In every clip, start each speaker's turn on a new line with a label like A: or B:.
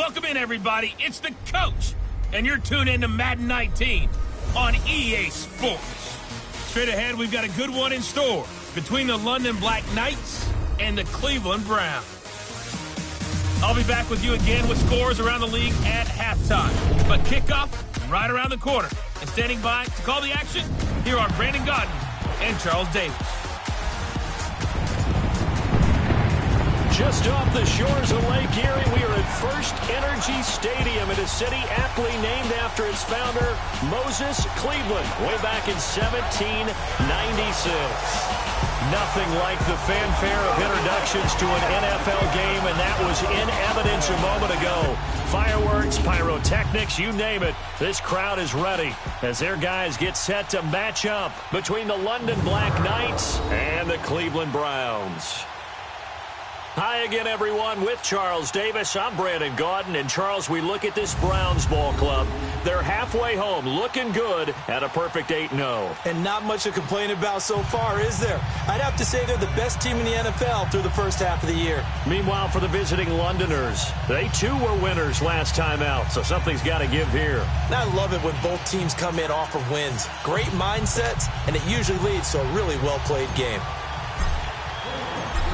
A: Welcome in, everybody. It's the coach, and you're tuned in to Madden 19 on EA Sports. Straight ahead, we've got a good one in store between the London Black Knights and the Cleveland Browns. I'll be back with you again with scores around the league at halftime. But kickoff right around the corner. And standing by to call the action, here are Brandon Godden and Charles Davis.
B: Just off the shores of Lake Erie, we are at First Energy Stadium in a city aptly named after its founder, Moses Cleveland, way back in 1796. Nothing like the fanfare of introductions to an NFL game, and that was in evidence a moment ago. Fireworks, pyrotechnics, you name it. This crowd is ready as their guys get set to match up between the London Black Knights and the Cleveland Browns. Hi again, everyone. With Charles Davis, I'm Brandon Godden. And, Charles, we look at this Browns ball club. They're halfway home, looking good at a perfect 8-0.
C: And not much to complain about so far, is there? I'd have to say they're the best team in the NFL through the first half of the year.
B: Meanwhile, for the visiting Londoners, they too were winners last time out, so something's got to give here.
C: And I love it when both teams come in off of wins. Great mindsets, and it usually leads to a really well-played game.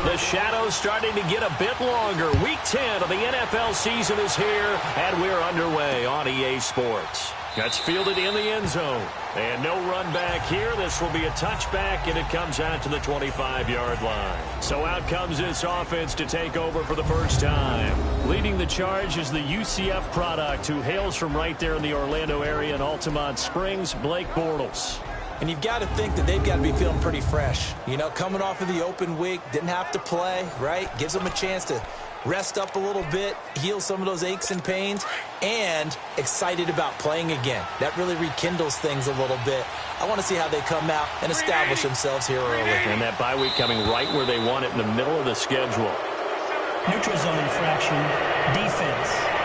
B: The shadow's starting to get a bit longer. Week 10 of the NFL season is here, and we're underway on EA Sports. That's fielded in the end zone. And no run back here. This will be a touchback, and it comes out to the 25-yard line. So out comes this offense to take over for the first time. Leading the charge is the UCF product, who hails from right there in the Orlando area in Altamont Springs, Blake Bortles.
C: And you've got to think that they've got to be feeling pretty fresh. You know, coming off of the open week, didn't have to play, right? Gives them a chance to rest up a little bit, heal some of those aches and pains, and excited about playing again. That really rekindles things a little bit. I want to see how they come out and establish themselves here early.
B: And that bye week coming right where they want it, in the middle of the schedule.
D: Neutral zone infraction, defense.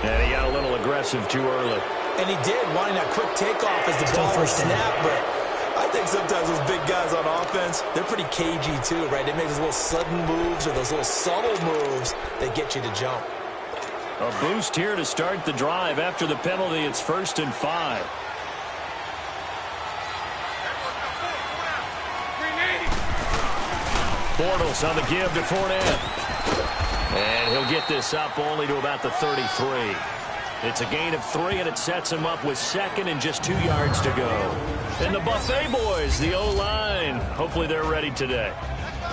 B: And he got a little aggressive too early.
C: And he did, wanting that quick takeoff as the ball was snapped. But I think sometimes those big guys on offense, they're pretty cagey too, right? They make those little sudden moves or those little subtle moves that get you to jump.
B: A boost here to start the drive. After the penalty, it's 1st and 5. Bortles on the give to Fournette. And he'll get this up only to about the 33. It's a gain of 3, and it sets him up with 2nd and just 2 yards to go. And the Buffet boys, the O-line, hopefully they're ready today.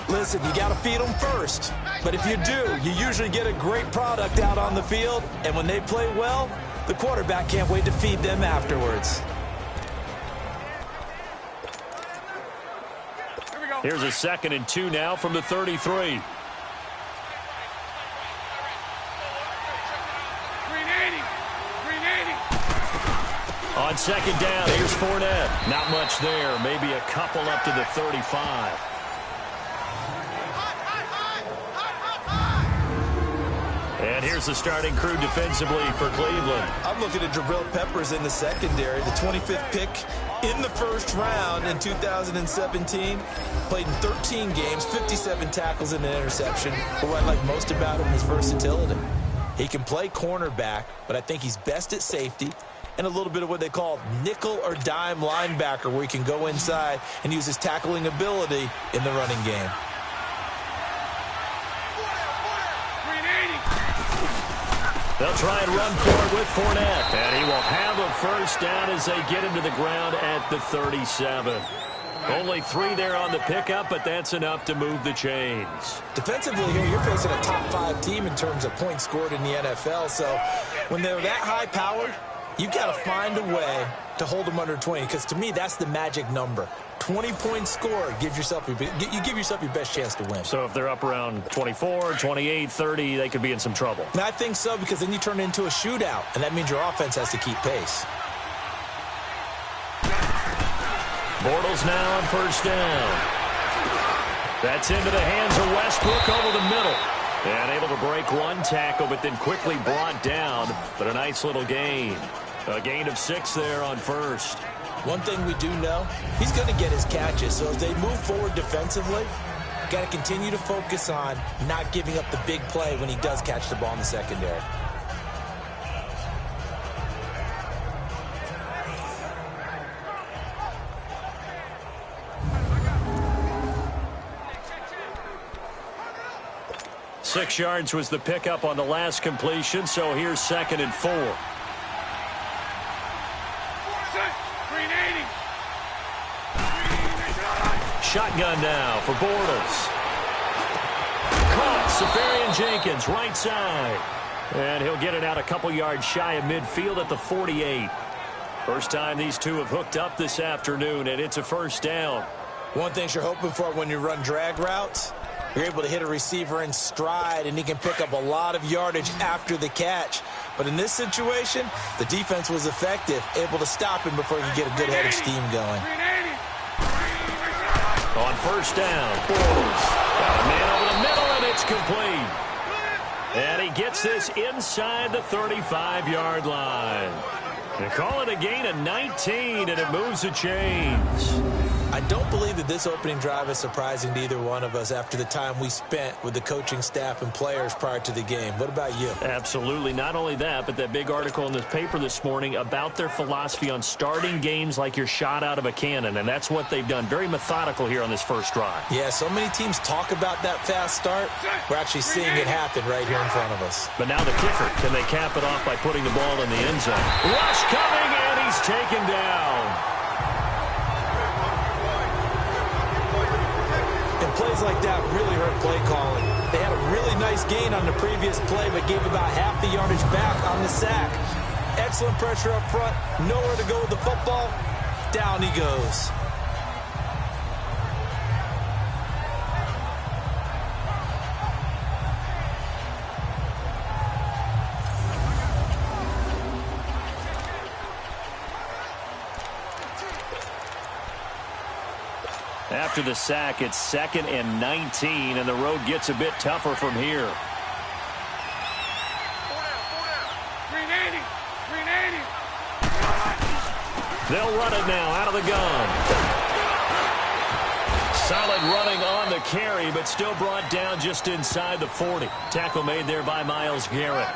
C: Listen, you got to feed them first. But if you do, you usually get a great product out on the field. And when they play well, the quarterback can't wait to feed them afterwards.
B: Here's a 2nd and 2 now from the 33. On 2nd down, here's Fournette. Not much there. Maybe a couple up to the 35. And here's the starting crew defensively for Cleveland.
C: I'm looking at Jabril Peppers in the secondary, the 25th pick in the first round in 2017. Played in 13 games, 57 tackles and an interception. But what I like most about him is versatility. He can play cornerback, but I think he's best at safety. And a little bit of what they call nickel or dime linebacker, where he can go inside and use his tackling ability in the running game.
B: They'll try and run for it with Fournette. And he will have a first down as they get him to the ground at the 37. Only 3 there on the pickup, but that's enough to move the chains.
C: Defensively here, you're facing a top 5 team in terms of points scored in the NFL. So when they're that high-powered, you've got to find a way to hold them under 20, because to me, that's the magic number. 20 points scored, you give yourself your best chance to win.
B: So if they're up around 24, 28, 30, they could be in some trouble.
C: And I think so, because then you turn it into a shootout, and that means your offense has to keep pace.
B: Bortles now on 1st down. That's into the hands of Westbrook over the middle. And able to break one tackle, but then quickly brought down. But a nice little gain. A gain of 6 there on 1st.
C: One thing we do know, he's going to get his catches. So as they move forward defensively, got to continue to focus on not giving up the big play when he does catch the ball in the secondary.
B: Six yards was the pickup on the last completion, so here's 2nd and 4. Shotgun now for Bortles. Caught, Safarian Jenkins, right side. And he'll get it out a couple yards shy of midfield at the 48. First time these two have hooked up this afternoon, and it's a first down.
C: One thing you're hoping for when you run drag routes, you're able to hit a receiver in stride, and he can pick up a lot of yardage after the catch. But in this situation, the defense was effective, able to stop him before he could get a good head of steam going.
B: On first down, Bortles. Got a man over the middle, and it's complete. And he gets this inside the 35-yard line. They call it a gain of 19, and it moves the chains.
C: I don't believe that this opening drive is surprising to either one of us after the time we spent with the coaching staff and players prior to the game. What about you?
B: Absolutely. Not only that, but that big article in the paper this morning about their philosophy on starting games like you're shot out of a cannon, and that's what they've done. Very methodical here on this first drive.
C: Yeah, so many teams talk about that fast start. We're actually seeing it happen right here in front of us.
B: But now the kicker, can they cap it off by putting the ball in the end zone? Rush coming, and he's taken down.
C: Plays like that really hurt play calling. They had a really nice gain on the previous play, but gave about half the yardage back on the sack. Excellent pressure up front. Nowhere to go with the football. Down he goes.
B: After the sack, it's 2nd and 19, and the road gets a bit tougher from here.
E: 380.
B: They'll run it now out of the gun. Solid running on the carry, but still brought down just inside the 40. Tackle made there by Myles Garrett.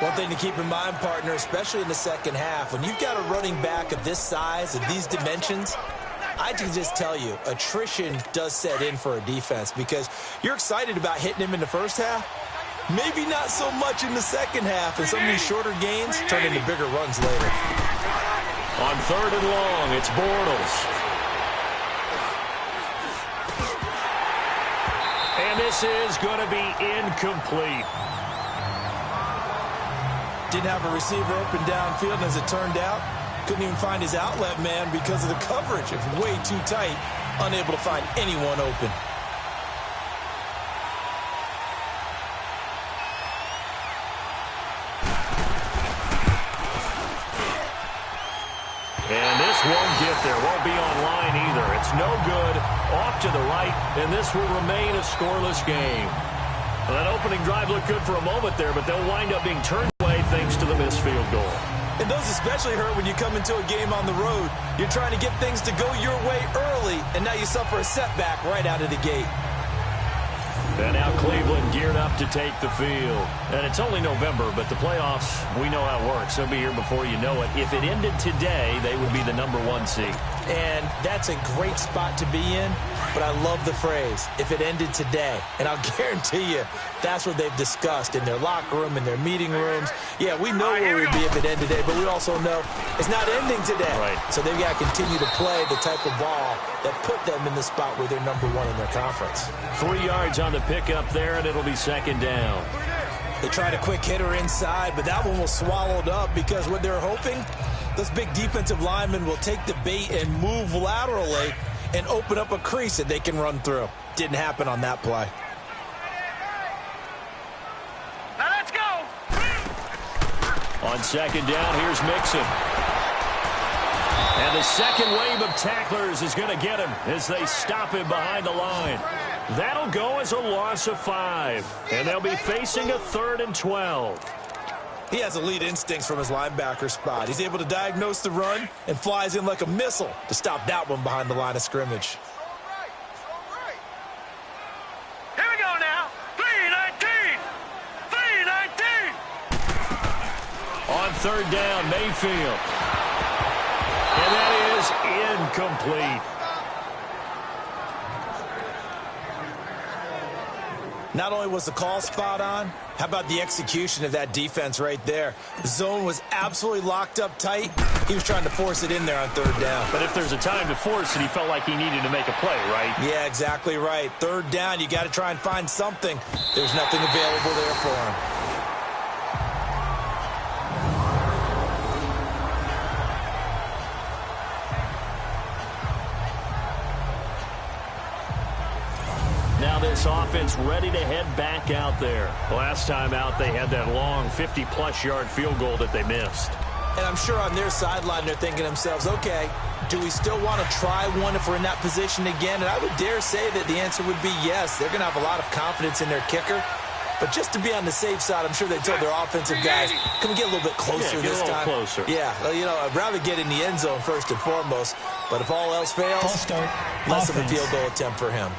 C: One thing to keep in mind, partner, especially in the second half, when you've got a running back of this size and these dimensions, I can just tell you, attrition does set in for a defense because you're excited about hitting him in the first half. Maybe not so much in the second half, and some of these shorter gains turn into bigger runs later.
B: On 3rd and long, it's Bortles. And this is going to be incomplete.
C: Didn't have a receiver open downfield, and as it turned out, couldn't even find his outlet man because of the coverage. It was way too tight, unable to find anyone open.
B: And this won't get there. Won't be online either. It's no good. Off to the right, and this will remain a scoreless game. Well, that opening drive looked good for a moment there, but they'll wind up being turned away thanks to the missed field goal.
C: And those especially hurt when you come into a game on the road. You're trying to get things to go your way early, and now you suffer a setback right out of the gate.
B: And now Cleveland geared up to take the field. And it's only November, but the playoffs, we know how it works. They'll be here before you know it. If it ended today, they would be the #1 seed.
C: And that's a great spot to be in, but I love the phrase, if it ended today. And I'll guarantee you, that's what they've discussed in their locker room, in their meeting rooms. Yeah, we know where we'd be if it ended today, but we also know it's not ending today.
B: Right.
C: So they've got to continue to play the type of ball that put them in the spot where they're #1 in their conference.
B: 3 yards on the pickup there, and it'll be 2nd down.
C: They tried a quick hitter inside, but that one was swallowed up because what they're hoping, those big defensive linemen will take the bait and move laterally and open up a crease that they can run through. Didn't happen on that play.
E: Now let's go.
B: On 2nd down, here's Mixon. And the second wave of tacklers is going to get him as they stop him behind the line. That'll go as a loss of 5. And they'll be facing a 3rd and 12.
C: He has elite instincts from his linebacker spot. He's able to diagnose the run and flies in like a missile to stop that one behind the line of scrimmage.
B: third down, Mayfield. And that is incomplete.
C: Not only was the call spot on, how about the execution of that defense right there? The zone was absolutely locked up tight. He was trying to force it in there on third down.
B: But if there's a time to force it, he felt like he needed to make a play, right?
C: Yeah, exactly right. Third down, you got to try and find something. There's nothing available there for him.
B: Now this offense ready to head back out there. Last time out, they had that long 50-plus yard field goal that they missed.
C: And I'm sure on their sideline, they're thinking to themselves, okay, do we still want to try one if we're in that position again? And I would dare say that the answer would be yes. They're going to have a lot of confidence in their kicker. But just to be on the safe side, I'm sure they told their offensive guys, can we get a little bit closer this time?
B: Closer.
C: Yeah, well, you know, I'd rather get in the end zone first and foremost. But if all else fails, less of a field goal attempt for him.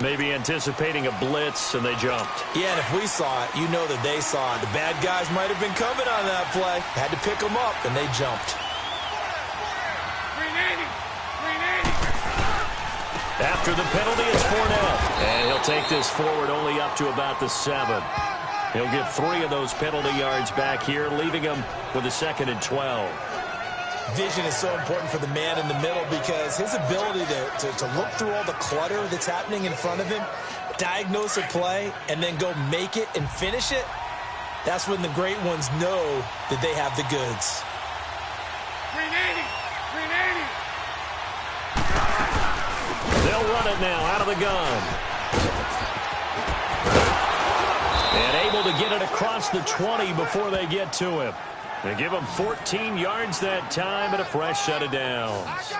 B: Maybe anticipating a blitz, and they jumped.
C: Yeah, and if we saw it, you know that they saw it. The bad guys might have been coming on that play. Had to pick them up, and they jumped.
E: 380.
B: After the penalty, it's Fournette. And he'll take this forward only up to about the 7. He'll get 3 of those penalty yards back here, leaving him with a 2nd and 12.
C: Vision is so important for the man in the middle because his ability to look through all the clutter that's happening in front of him, diagnose a play, and then go make it and finish it, that's when the great ones know that they have the goods.
E: 380. 380.
B: They'll run it now out of the gun. And able to get it across the 20 before they get to him. They give him 14 yards that time and a fresh set of downs.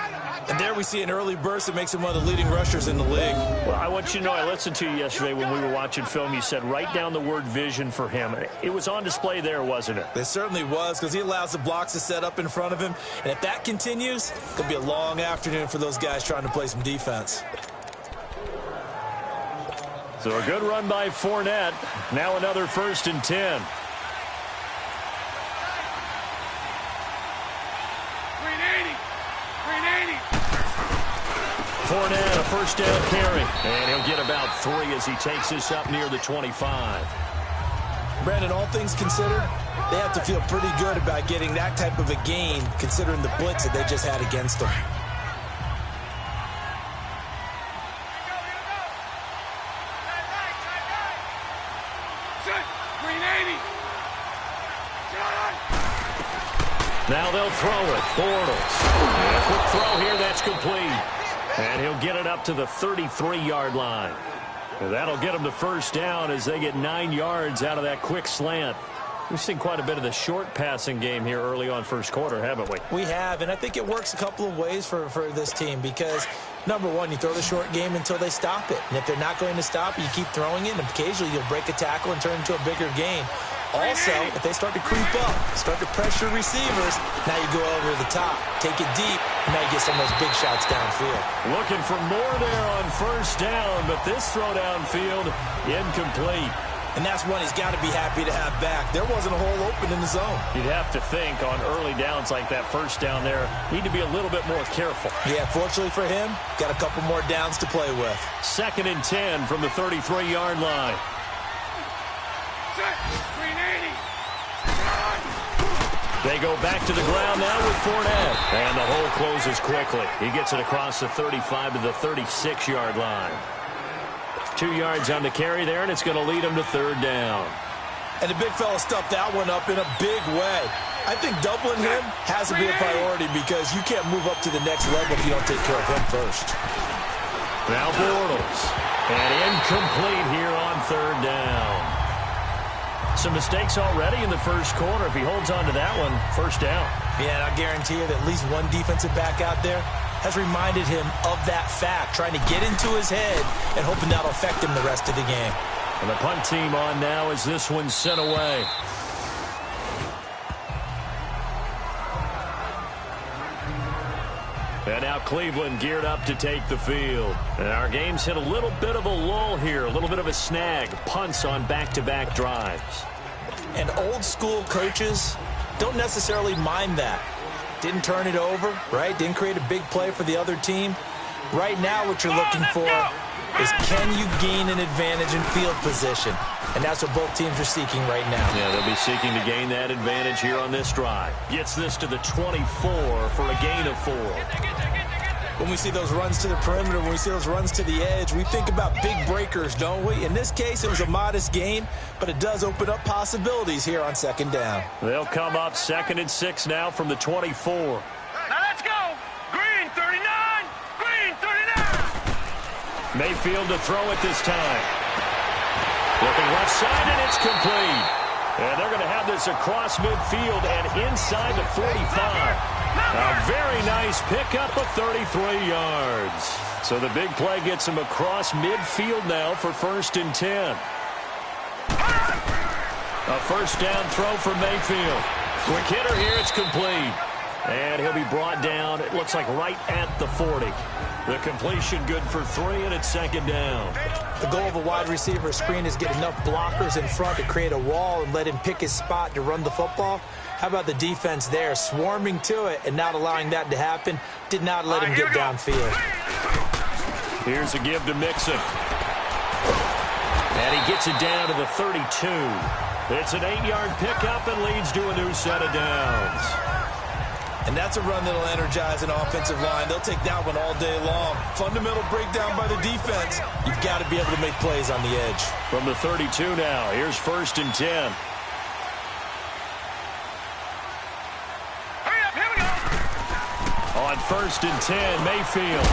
C: And there we see an early burst that makes him one of the leading rushers in the league.
B: Well, I want you to know, I listened to you yesterday when we were watching film. You said write down the word vision for him. It was on display there, wasn't it?
C: It certainly was because he allows the blocks to set up in front of him. And if that continues, it's going to be a long afternoon for those guys trying to play some defense.
B: So a good run by Fournette. Now another 1st and 10. Fournette, a first down carry. And he'll get about 3 as he takes this up near the 25.
C: Brandon, all things considered, they have to feel pretty good about getting that type of a gain considering the blitz that they just had against them.
B: Now they'll throw it. Bortles. And a quick throw here. That's complete. And he'll get it up to the 33-yard line. And that'll get him the first down as they get 9 yards out of that quick slant. We've seen quite a bit of the short passing game here early on first quarter, haven't we?
C: We have, and I think it works a couple of ways for this team because, number one, you throw the short game until they stop it. And if they're not going to stop it, you keep throwing it, and occasionally you'll break a tackle and turn it into a bigger gain. Also, if they start to creep up, start to pressure receivers, now you go over the top, take it deep, and now you get some of those big shots downfield.
B: Looking for more there on first down, but this throw downfield incomplete.
C: And that's one he's got to be happy to have back. There wasn't a hole open in the zone.
B: You'd have to think on early downs like that first down there, need to be a little bit more careful.
C: Yeah, fortunately for him, got a couple more downs to play with.
B: 2nd and 10 from the 33-yard line. They go back to the ground now with Fournette. And the hole closes quickly. He gets it across the 35 to the 36-yard line. 2 yards on the carry there, and it's going to lead him to 3rd down.
C: And the big fella stuffed that one up in a big way. I think doubling him has to be a priority because you can't move up to the next level if you don't take care of him first.
B: Now Bortles. And incomplete here on 3rd down. Some mistakes already in the first quarter. If he holds on to that one, first down.
C: Yeah, and I guarantee you that at least one defensive back out there has reminded him of that fact, trying to get into his head and hoping that'll affect him the rest of the game.
B: And the punt team on now as this one's sent away. And now Cleveland geared up to take the field. And our game's hit a little bit of a lull here, a little bit of a snag. Punts on back-to-back drives.
C: And old school coaches don't necessarily mind that. Didn't turn it over, right? Didn't create a big play for the other team. Right now what you're looking for is, can you gain an advantage in field position? And that's what both teams are seeking right now.
B: Yeah, they'll be seeking to gain that advantage here on this drive. Gets this to the 24 for a gain of 4.
C: When we see those runs to the perimeter, when we see those runs to the edge, we think about big breakers, don't we? In this case, it was a modest gain, but it does open up possibilities here on second down.
B: They'll come up 2nd and 6 now from the 24.
E: Now let's go. Green 39. Green 39.
B: Mayfield to throw it this time. Looking left side, and it's complete. And they're going to have this across midfield and inside the 45. A very nice pickup of 33 yards. So the big play gets him across midfield now for 1st and 10. A first down throw for Mayfield. Quick hitter here, it's complete. And he'll be brought down, it looks like right at the 40. The completion good for 3, and it's 2nd down.
C: The goal of a wide receiver screen is get enough blockers in front to create a wall and let him pick his spot to run the football. How about the defense there, swarming to it and not allowing that to happen? Did not let him get downfield.
B: Here's a give to Mixon. And he gets it down to the 32. It's an 8-yard pickup and leads to a new set of downs.
C: And that's a run that'll energize an offensive line. They'll take that one all day long. Fundamental breakdown by the defense. You've got to be able to make plays on the edge.
B: From the 32 now, here's 1st and 10.
E: Hurry up, here we go.
B: On 1st and 10, Mayfield.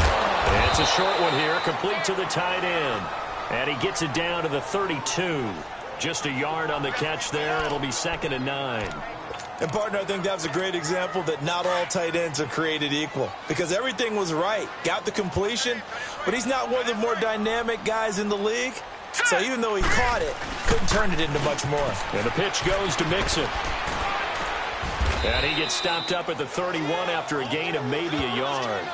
B: It's a short one here, complete to the tight end. And he gets it down to the 32. Just a yard on the catch there. It'll be 2nd and 9.
C: And, partner, I think that was a great example that not all tight ends are created equal, because everything was right. Got the completion, but he's not one of the more dynamic guys in the league. So even though he caught it, couldn't turn it into much more.
B: And the pitch goes to Mixon. And he gets stopped up at the 31 after a gain of maybe a yard.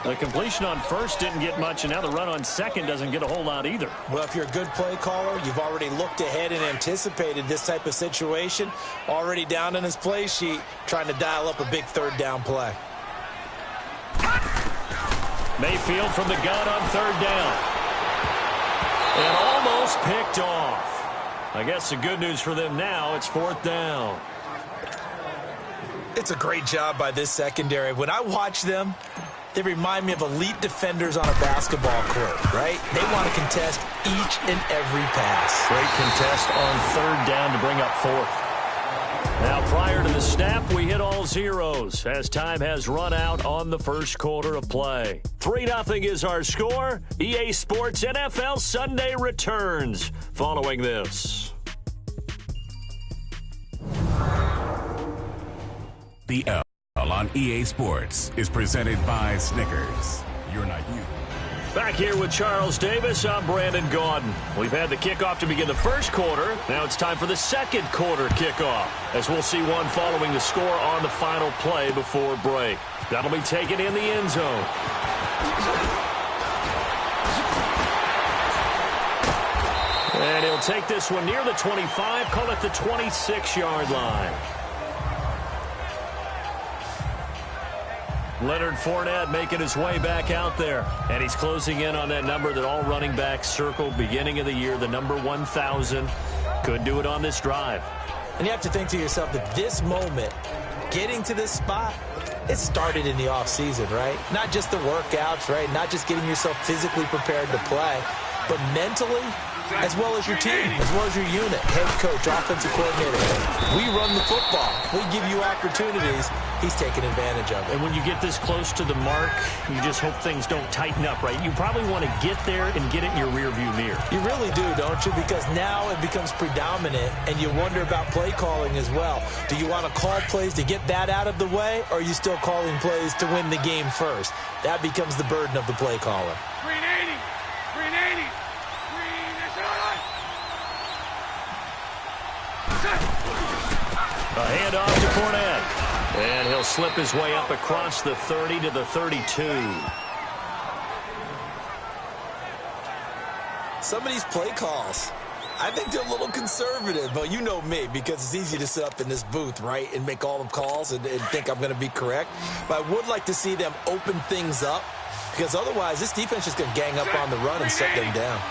B: The completion on 1st didn't get much, and now the run on 2nd doesn't get a whole lot either.
C: Well, if you're a good play caller, you've already looked ahead and anticipated this type of situation. Already down in his play sheet, trying to dial up a big 3rd down play.
B: Mayfield from the gun on 3rd down. And almost picked off. I guess the good news for them now, it's 4th down.
C: It's a great job by this secondary. When I watch them, they remind me of elite defenders on a basketball court, right? They want to contest each and every pass.
B: Great contest on 3rd down to bring up 4th. Now, prior to the snap, we hit all zeros as time has run out on the 1st quarter of play. 3-0 is our score. EA Sports NFL Sunday returns following this.
F: The L on EA Sports is presented by Snickers. You're not you.
B: Back here with Charles Davis, I'm Brandon Gaudin. We've had the kickoff to begin the 1st quarter. Now it's time for the 2nd quarter kickoff, as we'll see one following the score on the final play before break. That'll be taken in the end zone. And he'll take this one near the 25, call it the 26-yard line. Leonard Fournette making his way back out there. And he's closing in on that number that all running backs circled beginning of the year, the number 1,000. Could do it on this drive.
C: And you have to think to yourself that this moment, getting to this spot, it started in the offseason, right? Not just the workouts, right? Not just getting yourself physically prepared to play, but mentally, as well as your team, as well as your unit, head coach, offensive coordinator. We run the football. We give you opportunities. He's taking advantage of it.
B: And when you get this close to the mark, you just hope things don't tighten up, right? You probably want to get there and get it in your rearview mirror.
C: You really do, don't you? Because now it becomes predominant, and you wonder about play calling as well. Do you want to call plays to get that out of the way, or are you still calling plays to win the game first? That becomes the burden of the play caller.
E: Green 80. Green 80. Green, that's all right.
B: A handoff to Fournette. And he'll slip his way up across the 30 to the 32.
C: Some of these play calls, I think they're a little conservative, but you know me, because it's easy to sit up in this booth, right, and make all the calls and think I'm going to be correct. But I would like to see them open things up, because otherwise this defense is going to gang up on the run and shut them down.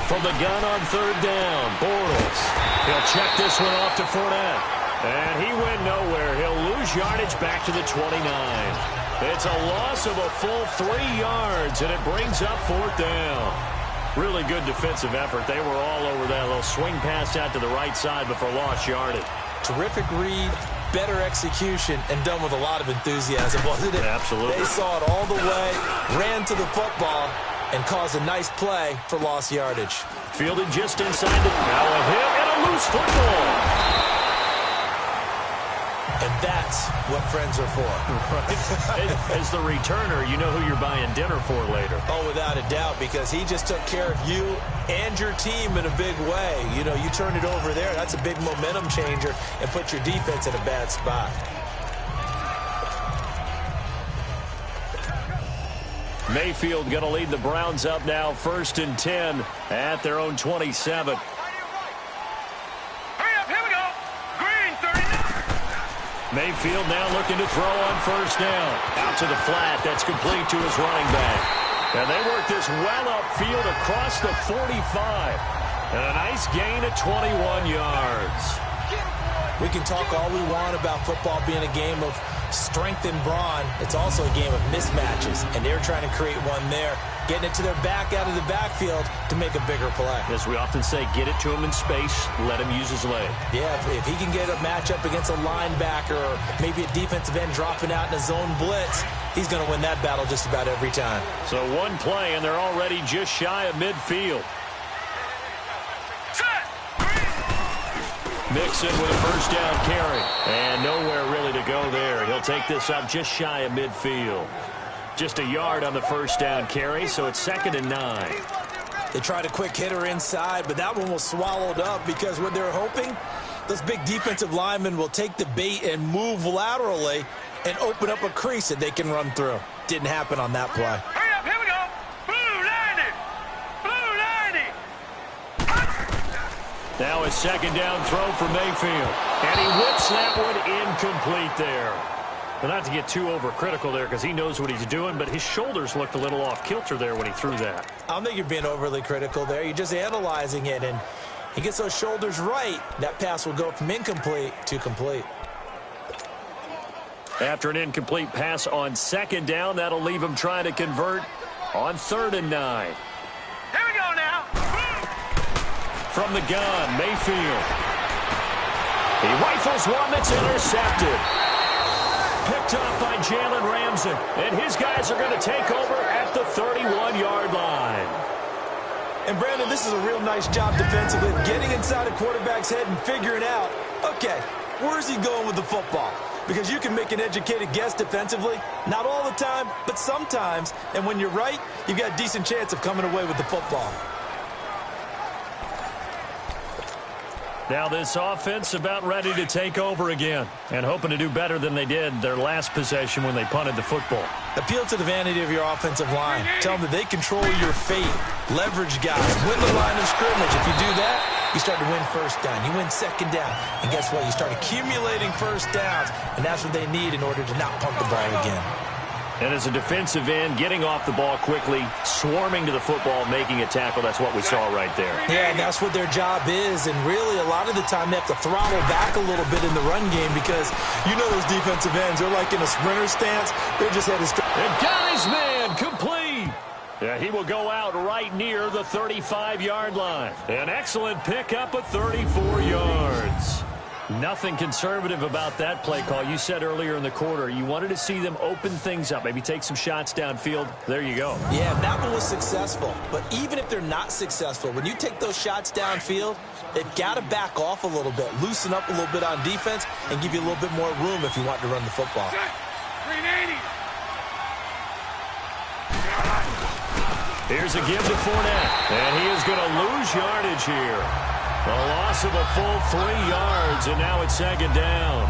B: From the gun on third down, Bortles. He'll check this one off to Fournette. And he went nowhere. He'll lose yardage back to the 29. It's a loss of a full 3 yards, and it brings up fourth down. Really good defensive effort. They were all over that little swing pass out to the right side before lost yardage.
C: Terrific read, better execution, and done with a lot of enthusiasm, wasn't it?
B: Absolutely.
C: They saw it all the way, ran to the football, and caused a nice play for lost yardage.
B: Fielded just inside the... Now a hit and a loose football.
C: And that's what friends are for.
B: Right. As the returner, you know who you're buying dinner for later.
C: Oh, without a doubt, because he just took care of you and your team in a big way. You know, you turned it over there. That's a big momentum changer and put your defense in a bad spot.
B: Mayfield going to lead the Browns up now, 1st and 10 at their own 27. Mayfield now looking to throw on first down. Out to the flat. That's complete to his running back. And they work this well upfield across the 45. And a nice gain of 21 yards.
C: We can talk all we want about football being a game of strength and brawn. It's also a game of mismatches. And they're trying to create one there, getting it to their back out of the backfield to make a bigger play.
B: As we often say, get it to him in space, let him use his leg.
C: Yeah, if he can get a matchup against a linebacker or maybe a defensive end dropping out in a zone blitz, he's going to win that battle just about every time.
B: So one play, and they're already just shy of midfield. Mixon with a first down carry. And nowhere really to go there. He'll take this up just shy of midfield. Just a yard on the first down carry, so it's 2nd and 9.
C: They tried a quick hitter inside, but that one was swallowed up because what they're hoping, those big defensive linemen will take the bait and move laterally and open up a crease that they can run through. Didn't happen on that play.
E: Hurry up, here we go. Blue 90. Blue 90.
B: Now a 2nd down throw for Mayfield. And he whips that one incomplete there. Well, not to get too overcritical there because he knows what he's doing, but his shoulders looked a little off kilter there when he threw that.
C: I don't think you're being overly critical there. You're just analyzing it, and he gets those shoulders right. That pass will go from incomplete to complete.
B: After an incomplete pass on 2nd down, that'll leave him trying to convert on 3rd and 9.
E: Here we go now.
B: From the gun, Mayfield. He rifles one that's intercepted. Picked up by Jalen Ramsey. And his guys are going to take over at the 31-yard line.
C: And, Brandon, this is a real nice job defensively of getting inside a quarterback's head and figuring out, okay, where's he going with the football? Because you can make an educated guess defensively. Not all the time, but sometimes. And when you're right, you've got a decent chance of coming away with the football.
B: Now this offense about ready to take over again and hoping to do better than they did their last possession when they punted the football.
C: Appeal to the vanity of your offensive line. Tell them that they control your fate. Leverage guys. Win the line of scrimmage. If you do that, you start to win first down. You win 2nd down. And guess what? You start accumulating first downs. And that's what they need in order to not punt the ball again.
B: And as a defensive end, getting off the ball quickly, swarming to the football, making a tackle, that's what we saw right there.
C: Yeah, and that's what their job is. And really, a lot of the time, they have to throttle back a little bit in the run game because you know those defensive ends, they're like in a sprinter stance. They're just headed straight.
B: And got his man complete. Yeah, he will go out right near the 35-yard line. An excellent pickup of 34 yards. Nothing conservative about that play call. You said earlier in the quarter you wanted to see them open things up, maybe take some shots downfield. There you go.
C: Yeah, that one was successful. But even if they're not successful, when you take those shots downfield, they've got to back off a little bit, loosen up a little bit on defense, and give you a little bit more room if you want to run the football.
E: 380.
B: Here's a give to Fournette, and he is going to lose yardage here. A loss of a full 3 yards, and now it's 2nd down.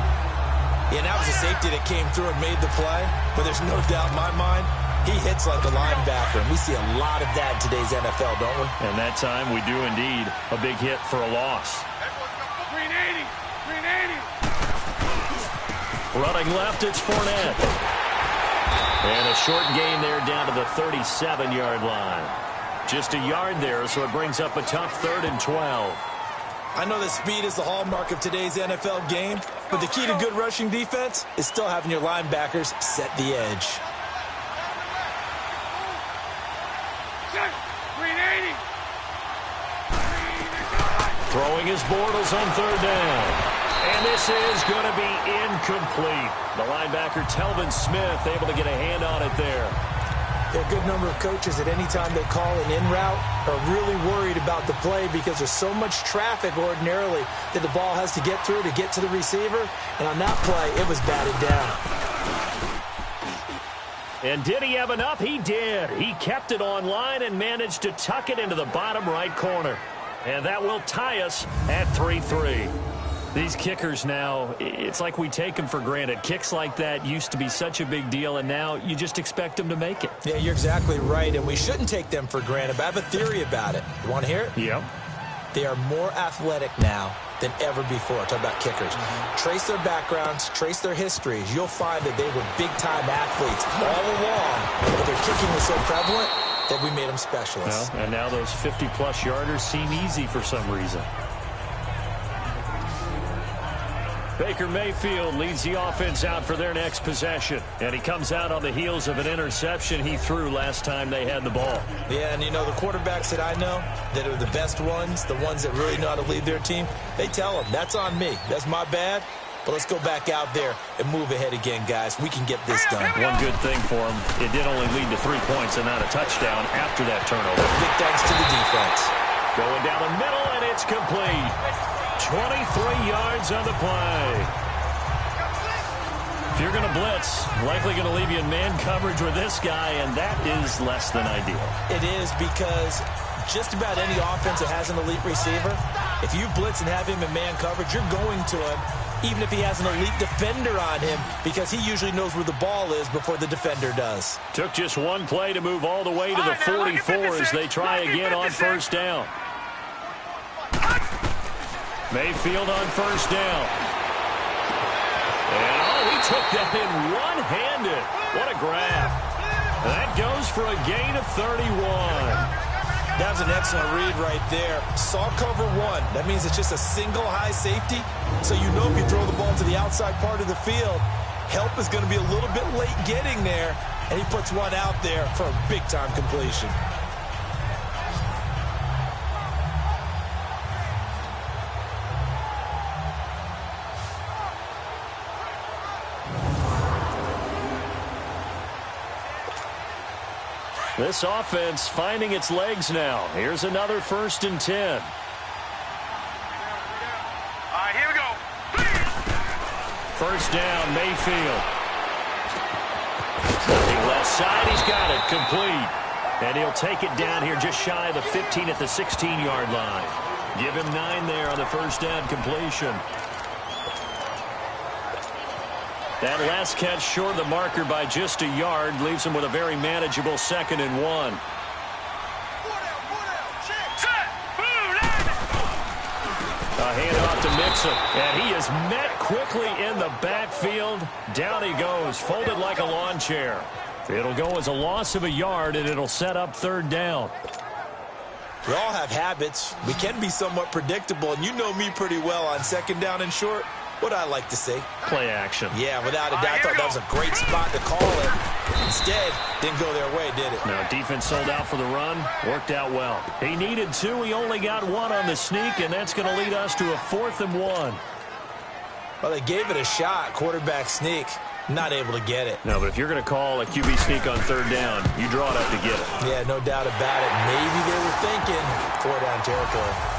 C: Yeah, that was a safety that came through and made the play, but there's no doubt in my mind, He hits like a linebacker, and we see a lot of that in today's NFL, don't we?
B: And that time we do indeed. A big hit for a loss.
E: Green 80. Green 80.
B: Running left, it's Fournette. And a short gain there down to the 37-yard line. Just a yard there, so it brings up a tough 3rd and 12.
C: I know that speed is the hallmark of today's NFL game, but the key to good rushing defense is still having your linebackers set the edge.
E: Green 80.
B: Throwing his Bortles on 3rd down. And this is going to be incomplete. The linebacker, Telvin Smith, able to get a hand on it there.
C: There are a good number of coaches at any time they call an in route are really worried about the play because there's so much traffic ordinarily that the ball has to get through to get to the receiver. And on that play, it was batted down.
B: And did he have enough? He did. He kept it on line and managed to tuck it into the bottom right corner. And that will tie us at 3-3. These kickers now, it's like we take them for granted. Kicks like that used to be such a big deal, and now you just expect them to make it.
C: Yeah, you're exactly right, and we shouldn't take them for granted, but I have a theory about it. You want to hear it?
B: Yep.
C: They are more athletic now than ever before. Talk about kickers. Trace their backgrounds, trace their histories. You'll find that they were big-time athletes all along, but their kicking was so prevalent that we made them specialists.
B: Well, and now those 50-plus yarders seem easy for some reason. Baker Mayfield leads the offense out for their next possession. And he comes out on the heels of an interception he threw last time they had the ball.
C: Yeah, and you know, the quarterbacks that I know that are the best ones, the ones that really know how to lead their team, they tell them, that's on me. That's my bad. But let's go back out there and move ahead again, guys. We can get this done.
B: One good thing for him, it did only lead to 3 points and not a touchdown after that turnover.
C: Big thanks to the defense.
B: Going down the middle, and it's complete. 23 yards on the play. If you're going to blitz, likely going to leave you in man coverage with this guy, and that is less than ideal.
C: It is because just about any offense that has an elite receiver, if you blitz and have him in man coverage, you're going to him, even if he has an elite defender on him, because he usually knows where the ball is before the defender does.
B: Took just one play to move all the way to the 44 as they try again on 1st down. Mayfield on 1st down. And, he took that in one-handed. What a grab. That goes for a gain of 31.
C: That was an excellent read right there. Saw cover 1. That means it's just a single high safety. So you know if you throw the ball to the outside part of the field, help is going to be a little bit late getting there. And he puts one out there for a big-time completion.
B: This offense finding its legs now. Here's another 1st and 10.
E: All right, here we go.
B: 1st down, Mayfield. Looking left side, he's got it, complete. And he'll take it down here just shy of the 15 at the 16-yard line. Give him 9 there on the 1st down completion. That last catch short of the marker by just a yard leaves him with a very manageable 2nd and 1. A handoff to Mixon, and he is met quickly in the backfield. Down he goes, folded like a lawn chair. It'll go as a loss of a yard, and it'll set up 3rd down.
C: We all have habits. We can be somewhat predictable, and you know me pretty well on 2nd down and short. What I like to say?
B: Play action.
C: Yeah, without a doubt. I thought that was a great spot to call it. Instead, didn't go their way, did it?
B: Now, defense sold out for the run. Worked out well. He needed 2. He only got 1 on the sneak, and that's going to lead us to a 4th and 1.
C: Well, they gave it a shot. Quarterback sneak. Not able to get it.
B: No, but if you're going to call a QB sneak on 3rd down, you draw it up to get it.
C: Yeah, no doubt about it. Maybe they were thinking 4-down territory.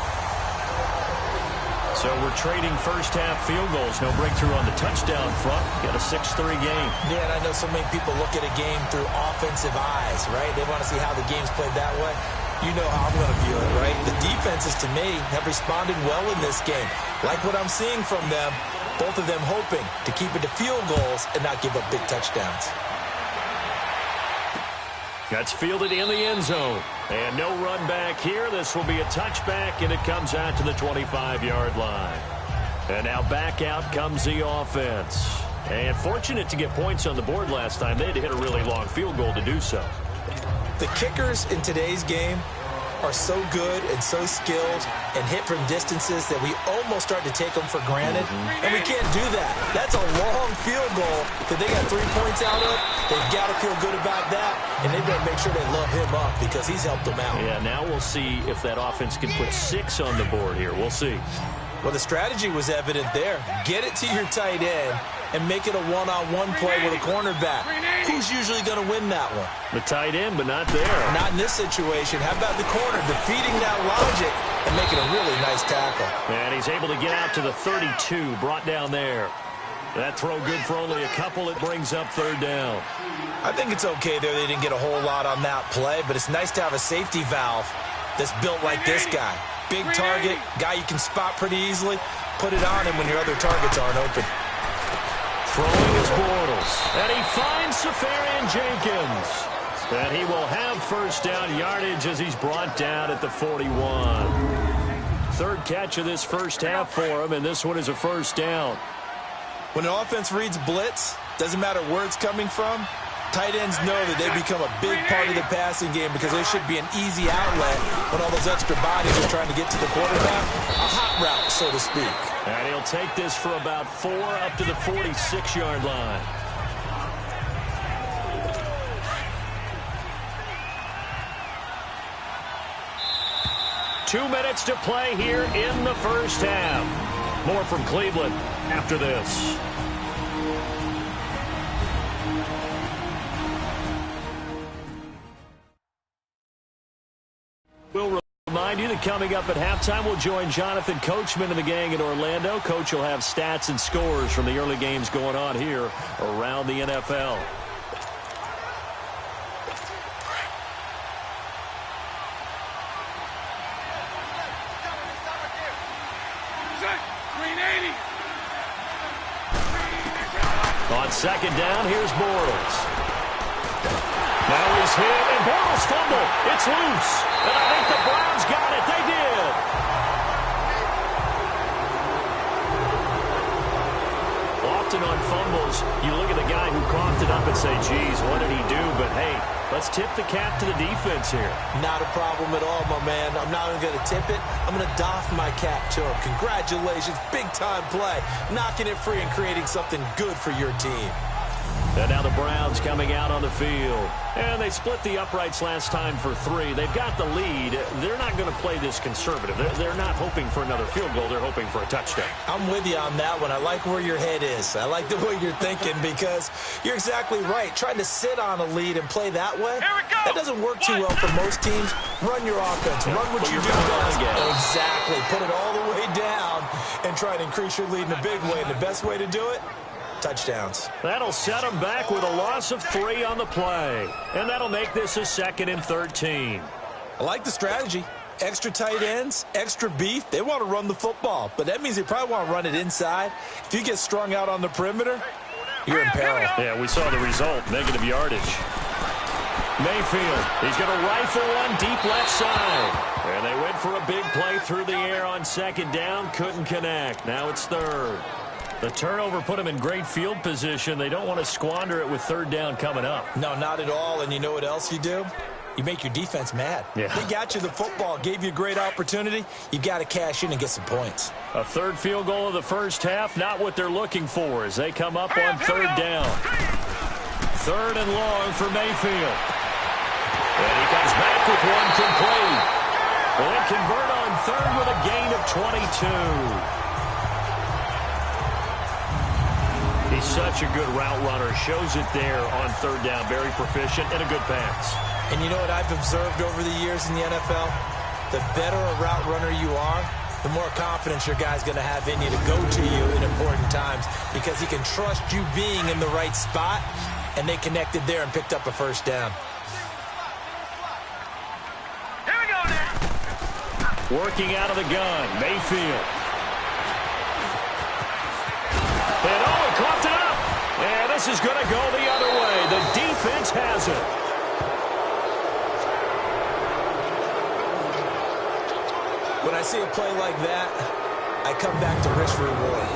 B: So we're trading first-half field goals. No breakthrough on the touchdown front. Got a 6-3 game.
C: Yeah, and I know so many people look at a game through offensive eyes, right? They want to see how the game's played that way. You know how I'm going to view it, right? The defenses, to me, have responded well in this game. Like what I'm seeing from them, both of them hoping to keep it to field goals and not give up big touchdowns.
B: That's fielded in the end zone. And no run back here. This will be a touchback, and it comes out to the 25-yard line. And now back out comes the offense. And fortunate to get points on the board last time. They had to hit a really long field goal to do so.
C: The kickers in today's game are so good and so skilled and hit from distances that we almost start to take them for granted. And we can't do that. That's a long field goal that they got 3 points out of. They've got to feel good about that, and they better make sure they love him up because he's helped them out.
B: Yeah, now we'll see if that offense can put 6 on the board here. We'll see.
C: Well, the strategy was evident there. Get it to your tight end and make it a one-on-one play with a cornerback. Who's usually going to win that one?
B: The tight end, but not there.
C: Not in this situation. How about the corner defeating that logic and making a really nice tackle?
B: And he's able to get out to the 32, brought down there. That throw good for only a couple. It brings up 3rd down.
C: I think it's okay there. They didn't get a whole lot on that play, but it's nice to have a safety valve that's built like this guy. Big target, guy you can spot pretty easily. Put it on him when your other targets aren't open.
B: Throwing is Bortles. And he finds Safarian Jenkins. And he will have 1st down yardage as he's brought down at the 41. 3rd catch of this first half for him, and this one is a 1st down.
C: When an offense reads blitz, doesn't matter where it's coming from, tight ends know that they become a big part of the passing game because they should be an easy outlet when all those extra bodies are trying to get to the quarterback. A hot route, so to speak.
B: And he'll take this for about 4 up to the 46-yard line. Two minutes to play here in the first half. More from Cleveland after this. We'll remind you that coming up at halftime, we'll join Jonathan Coachman and the gang in Orlando. Coach will have stats and scores from the early games going on here around the NFL. On 2nd down, here's Bortles. Now he's hit, and Bortles fumble. It's loose. And I think the Browns got it. They did. Often on fumbles, you look at the guy who coughed it up and say, geez, what did he do? But, hey, let's tip the cap to the defense here.
C: Not a problem at all, my man. I'm not even going to tip it. I'm going to doff my cap to him. Congratulations. Big-time play. Knocking it free and creating something good for your team.
B: And now the Browns coming out on the field. And they split the uprights last time for 3. They've got the lead. They're not going to play this conservative. They're not hoping for another field goal. They're hoping for a touchdown.
C: I'm with you on that one. I like where your head is. I like the way you're thinking because you're exactly right. Trying to sit on a lead and play that way, that doesn't work too well for most teams. Run your offense. Run what you do best. Exactly. Put it all the way down and try to increase your lead in a big way. And the best way to do it, touchdowns.
B: That'll set them back with a loss of 3 on the play. And that'll make this a 2nd and 13.
C: I like the strategy. Extra tight ends, extra beef. They want to run the football, but that means they probably want to run it inside. If you get strung out on the perimeter, you're in peril.
B: Yeah, we saw the result, negative yardage. Mayfield, he's going to rifle one deep left side. And they went for a big play through the air on 2nd down, couldn't connect. Now it's 3rd. The turnover put them in great field position. They don't want to squander it with 3rd down coming up.
C: No, not at all. And you know what else you do? You make your defense mad.
B: Yeah.
C: They got you the football, gave you a great opportunity. You got to cash in and get some points.
B: A 3rd field goal of the first half, not what they're looking for as they come up on 3rd down. 3rd and long for Mayfield. And he comes back with one complete. Well, they convert on 3rd with a gain of 22. He's such a good route runner. Shows it there on 3rd down. Very proficient and a good pass.
C: And you know what I've observed over the years in the NFL? The better a route runner you are, the more confidence your guy's going to have in you to go to you in important times because he can trust you being in the right spot, and they connected there and picked up a 1st down.
E: Here we go now.
B: Working out of the gun, Mayfield. And he coughed it up. And this is going to go the other way. The defense has it.
C: When I see a play like that, I come back to risk reward.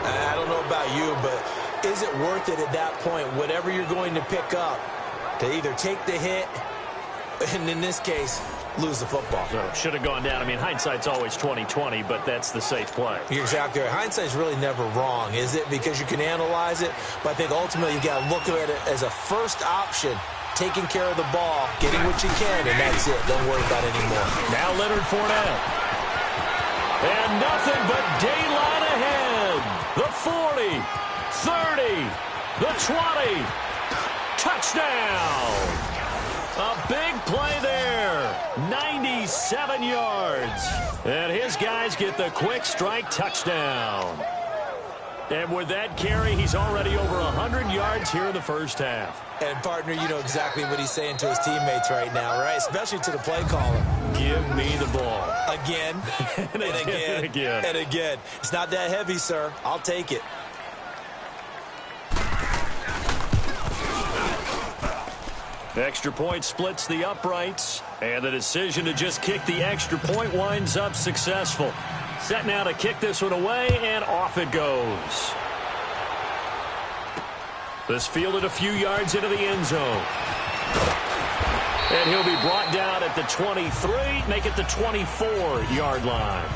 C: I don't know about you, but is it worth it at that point, whatever you're going to pick up, to either take the hit, and in this case, lose the football?
B: So should have gone down. I mean, hindsight's always 20/20, but that's the safe play.
C: You're exactly right. Hindsight's really never wrong, is it? Because you can analyze it, but I think ultimately you got to look at it as a first option, taking care of the ball, getting what you can, and that's it. Don't worry about it anymore.
B: Now Leonard Fournette. And nothing but daylight ahead. The 40, 30, the 20. Touchdown. A big play there. 97 yards. And his guys get the quick strike touchdown. And with that carry, he's already over 100 yards here in the first half.
C: And, partner, you know exactly what he's saying to his teammates right now, right? Especially to the play caller.
B: Give me the ball.
C: Again, and again,
B: and again.
C: and again. It's not that heavy, sir. I'll take it.
B: Extra point splits the uprights, and the decision to just kick the extra point winds up successful. Set now to kick this one away, and off it goes. This fielded a few yards into the end zone. And he'll be brought down at the 23, make it the 24-yard line.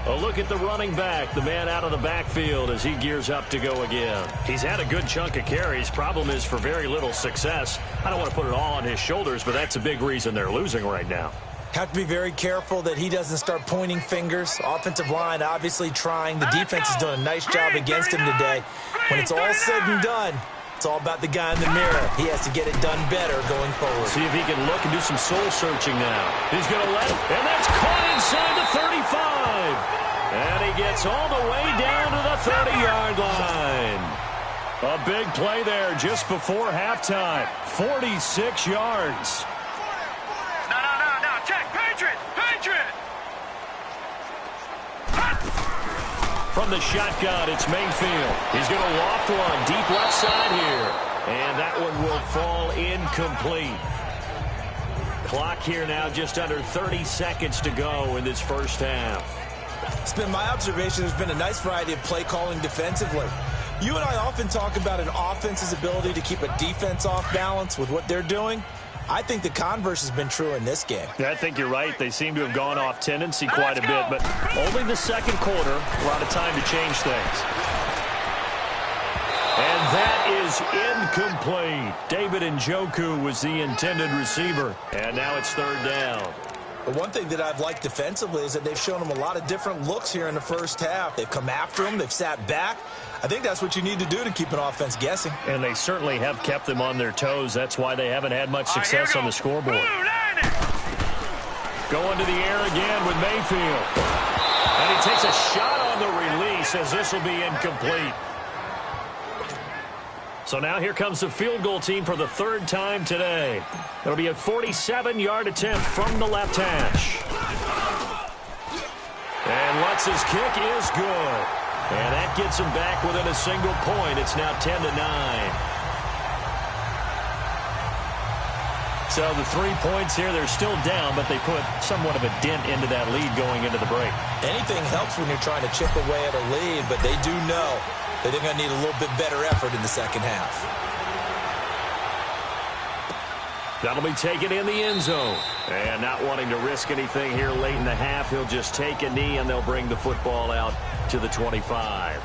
B: A look at the running back, the man out of the backfield as he gears up to go again. He's had a good chunk of carries. Problem is for very little success. I don't want to put it all on his shoulders, but that's a big reason they're losing right now.
C: Have to be very careful that he doesn't start pointing fingers. Offensive line obviously trying. The defense is doing a nice job against him today. When it's all said and done, it's all about the guy in the mirror. He has to get it done better going forward.
B: See if he can look and do some soul searching now. He's going to let it, and that's caught inside the 35. And he gets all the way down to the 30-yard line. A big play there just before halftime. 46 yards.
E: No. Check. Patriot.
B: From the shotgun, it's Mayfield. He's going to loft one deep left side here. And that one will fall incomplete. Clock here now just under 30 seconds to go in this first half.
C: It's been my observation there's been a nice variety of play calling defensively. You and I often talk about an offense's ability to keep a defense off balance with what they're doing. I think the converse has been true in this game.
B: Yeah, I think you're right. They seem to have gone off tendency quite a bit, but only the second quarter. A lot of time to change things. And that is incomplete. David Njoku was the intended receiver, and now it's third down.
C: But one thing that I've liked defensively is that they've shown him a lot of different looks here in the first half. They've come after him. They've sat back. I think that's what you need to do to keep an offense guessing.
B: And they certainly have kept them on their toes. That's why they haven't had much success on the scoreboard. Going to the air again with Mayfield. And he takes a shot on the release as this will be incomplete. So now here comes the field goal team for the third time today. It'll be a 47-yard attempt from the left hash. And Lutz's kick is good. And that gets him back within a single point. It's now 10-9. So the 3 points here, they're still down, but they put somewhat of a dent into that lead going into the break.
C: Anything helps when you're trying to chip away at a lead, but they do know that they're going to need a little bit better effort in the second half.
B: That'll be taken in the end zone. And not wanting to risk anything here late in the half, he'll just take a knee, and they'll bring the football out to the 25.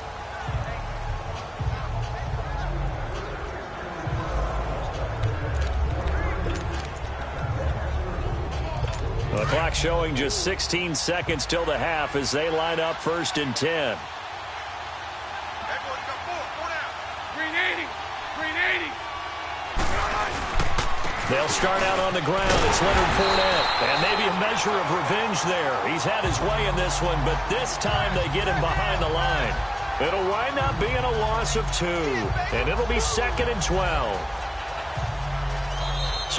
B: The clock showing just 16 seconds till the half as they line up 1st and 10. They'll start out on the ground. It's Leonard Fournette. And maybe a measure of revenge there. He's had his way in this one, but this time they get him behind the line. It'll wind up being a loss of 2. And it'll be 2nd and 12.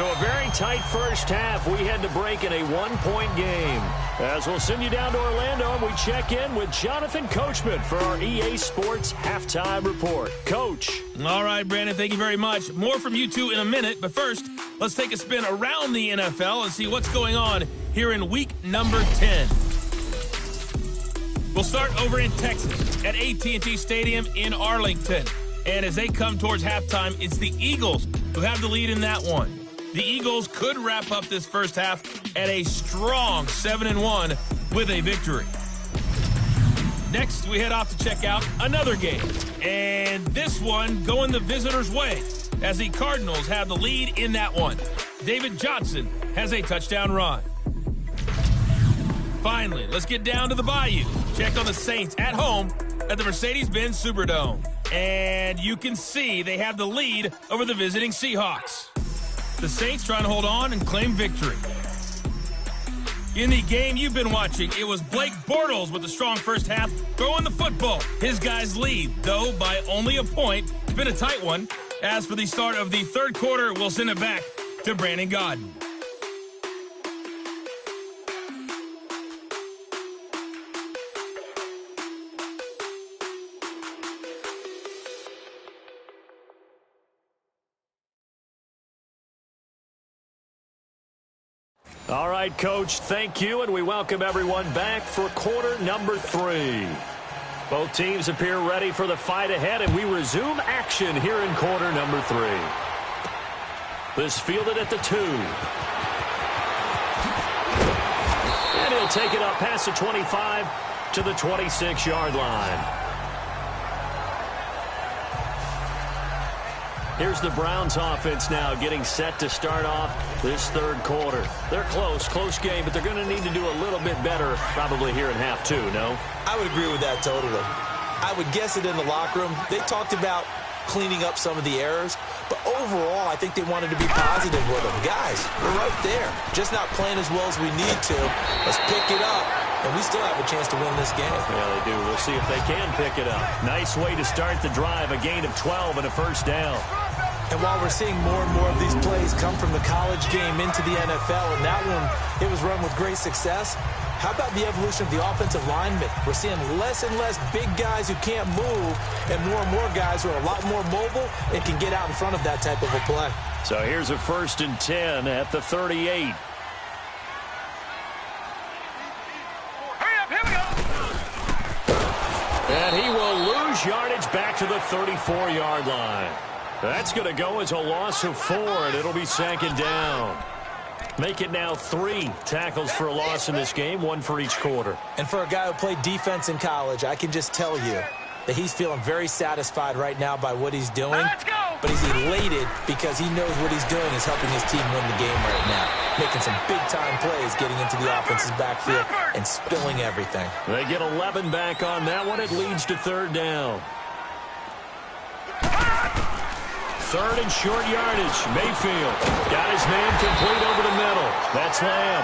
B: So a very tight first half. We had to break in a one-point game. As we'll send you down to Orlando, and we check in with Jonathan Coachman for our EA Sports Halftime Report. Coach.
A: All right, Brandon, thank you very much. More from you two in a minute, but first, let's take a spin around the NFL and see what's going on here in week number 10. We'll start over in Texas at AT&T Stadium in Arlington. And as they come towards halftime, it's the Eagles who have the lead in that one. The Eagles could wrap up this first half at a strong 7-1 with a victory. Next, we head off to check out another game. And this one going the visitors' way as the Cardinals have the lead in that one. David Johnson has a touchdown run. Finally, let's get down to the Bayou. Check on the Saints at home at the Mercedes-Benz Superdome. And you can see they have the lead over the visiting Seahawks. The Saints trying to hold on and claim victory. In the game you've been watching, it was Blake Bortles with a strong first half throwing the football. His guys lead, though, by only a point. It's been a tight one. As for the start of the third quarter, we'll send it back to Brandon Gaudin.
B: All right, Coach, thank you, and we welcome everyone back for quarter number 3. Both teams appear ready for the fight ahead, and we resume action here in quarter number 3. This fielded at the 2. And he'll take it up past the 25 to the 26-yard line. Here's the Browns offense now getting set to start off this third quarter. They're close game, but they're going to need to do a little bit better probably here in half 2, no?
C: I would agree with that totally. I would guess it in the locker room. They talked about cleaning up some of the errors, but overall, I think they wanted to be positive with them. Guys, we're right there. Just not playing as well as we need to. Let's pick it up, and we still have a chance to win this game.
B: Yeah, they do. We'll see if they can pick it up. Nice way to start the drive, a gain of 12 and a first down.
C: And while we're seeing more and more of these plays come from the college game into the NFL, and that one, it was run with great success, how about the evolution of the offensive linemen? We're seeing less and less big guys who can't move, and more guys who are a lot more mobile and can get out in front of that type of a play.
B: So here's a 1st and 10 at the 38.
E: Hurry up, here we go.
B: And he will lose yardage back to the 34-yard line. That's going to go as a loss of 4, and it'll be 2nd down. Make it now 3 tackles for a loss in this game, 1 for each quarter.
C: And for a guy who played defense in college, I can just tell you that he's feeling very satisfied right now by what he's doing.
E: Let's go.
C: But he's elated because he knows what he's doing is helping his team win the game right now. Making some big-time plays, getting into the offense's backfield and spilling everything.
B: They get 11 back on that one. It leads to 3rd down. 3rd and short yardage. Mayfield got his man complete over the middle. That's Lamb.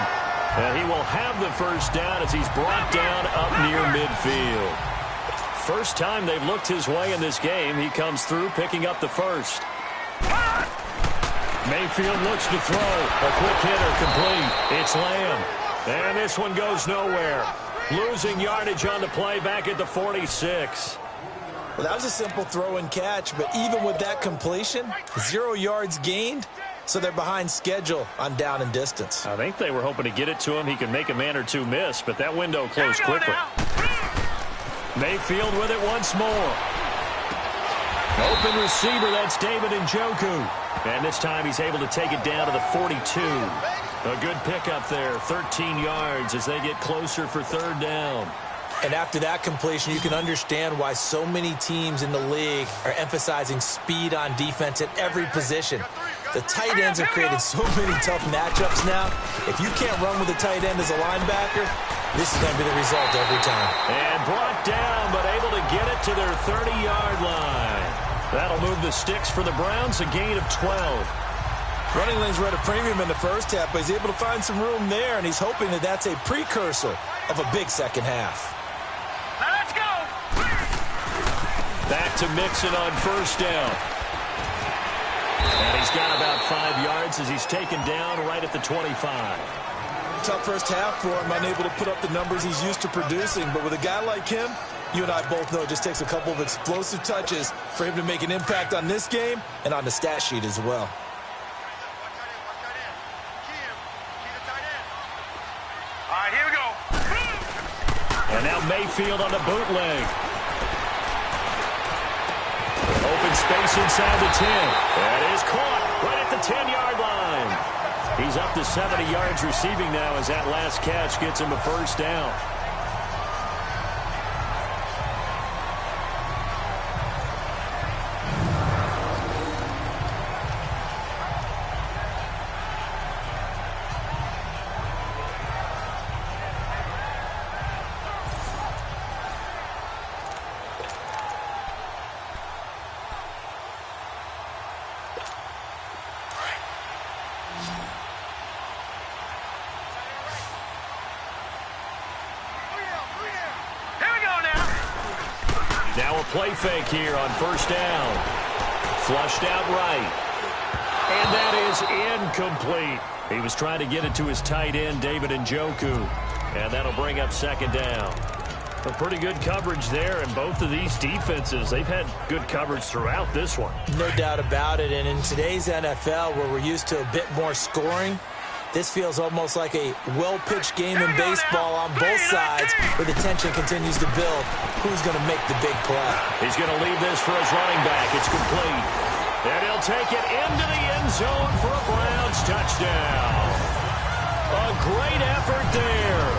B: And he will have the first down as he's brought down up near midfield. First time they've looked his way in this game. He comes through picking up the first. Mayfield looks to throw. A quick hitter complete. It's Lamb. And this one goes nowhere. Losing yardage on the play back at the 46.
C: Well, that was a simple throw and catch, but even with that completion, 0 yards gained, so they're behind schedule on down and distance.
B: I think they were hoping to get it to him. He could make a man or two miss, but that window closed quickly. Mayfield with it once more. Open receiver, that's David Njoku. And this time he's able to take it down to the 42. A good pickup there, 13 yards as they get closer for 3rd down.
C: And after that completion, you can understand why so many teams in the league are emphasizing speed on defense at every position. The tight ends have created so many tough matchups now. If you can't run with a tight end as a linebacker, this is going to be the result every time.
B: And brought down, but able to get it to their 30-yard line. That'll move the sticks for the Browns, a gain of 12.
C: Running lanes were at a premium in the first half, but he's able to find some room there, and he's hoping that that's a precursor of a big second half.
E: Now let's go.
B: Back to Mixon on 1st down. And he's got about 5 yards as he's taken down right at the 25.
C: Tough first half for him, unable to put up the numbers he's used to producing. But with a guy like him, you and I both know it just takes a couple of explosive touches for him to make an impact on this game and on the stat sheet as well.
E: All right, here we go.
B: And now Mayfield on the bootleg. Open space inside the 10. That is caught right at the 10-yard line. He's up to 70 yards receiving now as that last catch gets him a first down. Now a play fake here on first down. Flushed out right. And that is incomplete. He was trying to get it to his tight end, David Njoku. And that'll bring up second down. A pretty good coverage there, and both of these defenses, they've had good coverage throughout this one.
C: No doubt about it. And in today's NFL, where we're used to a bit more scoring, this feels almost like a well-pitched game in baseball on both sides, where the tension continues to build. Who's going to make the big play?
B: He's going to leave this for his running back. It's complete. And he'll take it into the end zone for a Browns touchdown. A great effort there.